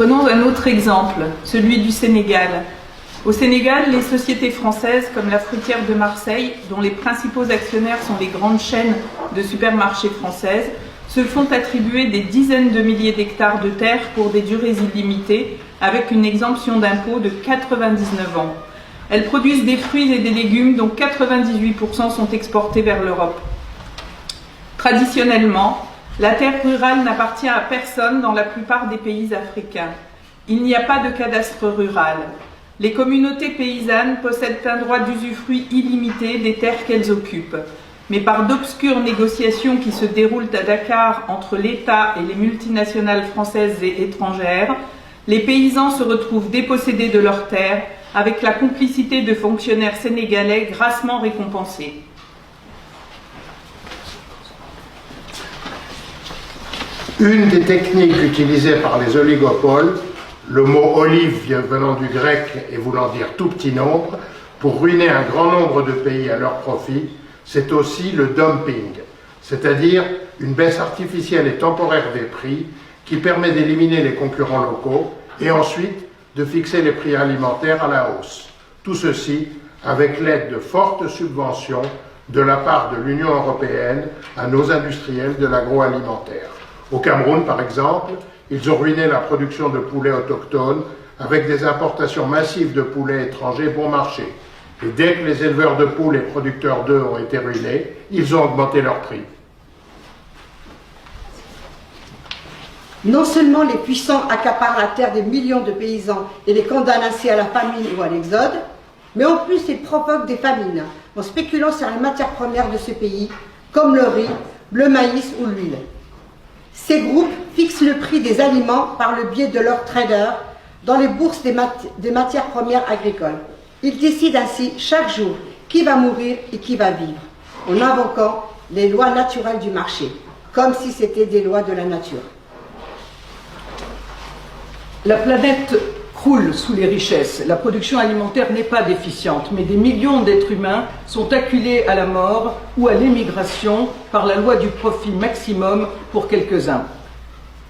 Prenons un autre exemple, celui du Sénégal. Au Sénégal, les sociétés françaises comme la Fruitière de Marseille, dont les principaux actionnaires sont les grandes chaînes de supermarchés françaises, se font attribuer des dizaines de milliers d'hectares de terre pour des durées illimitées, avec une exemption d'impôt de 99 ans. Elles produisent des fruits et des légumes dont 98% sont exportés vers l'Europe. Traditionnellement, la terre rurale n'appartient à personne dans la plupart des pays africains. Il n'y a pas de cadastre rural. Les communautés paysannes possèdent un droit d'usufruit illimité des terres qu'elles occupent. Mais par d'obscures négociations qui se déroulent à Dakar entre l'État et les multinationales françaises et étrangères, les paysans se retrouvent dépossédés de leurs terres avec la complicité de fonctionnaires sénégalais grassement récompensés. Une des techniques utilisées par les oligopoles, le mot olive venant du grec et voulant dire tout petit nombre, pour ruiner un grand nombre de pays à leur profit, c'est aussi le dumping, c'est-à-dire une baisse artificielle et temporaire des prix qui permet d'éliminer les concurrents locaux et ensuite de fixer les prix alimentaires à la hausse. Tout ceci avec l'aide de fortes subventions de la part de l'Union européenne à nos industriels de l'agroalimentaire. Au Cameroun, par exemple, ils ont ruiné la production de poulets autochtones avec des importations massives de poulets étrangers bon marché. Et dès que les éleveurs de poules et producteurs d'œufs ont été ruinés, ils ont augmenté leurs prix. Non seulement les puissants accaparent la terre des millions de paysans et les condamnent ainsi à la famine ou à l'exode, mais en plus ils provoquent des famines en spéculant sur les matières premières de ce pays, comme le riz, le maïs ou l'huile. Ces groupes fixent le prix des aliments par le biais de leurs traders dans les bourses des matières premières agricoles. Ils décident ainsi chaque jour qui va mourir et qui va vivre, en invoquant les lois naturelles du marché, comme si c'était des lois de la nature. La planète croule sous les richesses. La production alimentaire n'est pas déficiente, mais des millions d'êtres humains sont acculés à la mort ou à l'émigration par la loi du profit maximum pour quelques-uns.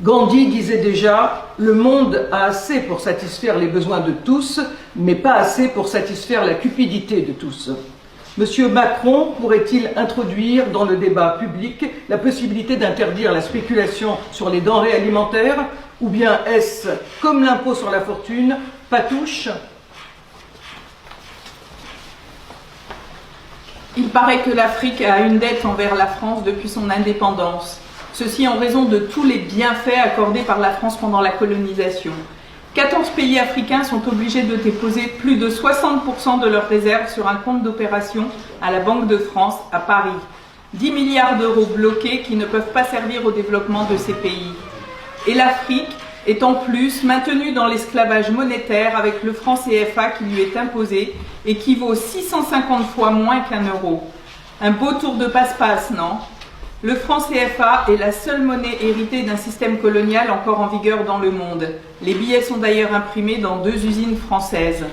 Gandhi disait déjà « Le monde a assez pour satisfaire les besoins de tous, mais pas assez pour satisfaire la cupidité de tous ». Monsieur Macron pourrait-il introduire dans le débat public la possibilité d'interdire la spéculation sur les denrées alimentaires, ou bien est-ce, comme l'impôt sur la fortune, patouche? Il paraît que l'Afrique a une dette envers la France depuis son indépendance. Ceci en raison de tous les bienfaits accordés par la France pendant la colonisation. 14 pays africains sont obligés de déposer plus de 60% de leurs réserves sur un compte d'opération à la Banque de France à Paris. 10 milliards d'euros bloqués qui ne peuvent pas servir au développement de ces pays. Et l'Afrique est en plus maintenue dans l'esclavage monétaire avec le franc CFA qui lui est imposé et qui vaut 650 fois moins qu'un euro. Un beau tour de passe-passe, non ? Le franc CFA est la seule monnaie héritée d'un système colonial encore en vigueur dans le monde. Les billets sont d'ailleurs imprimés dans 2 usines françaises.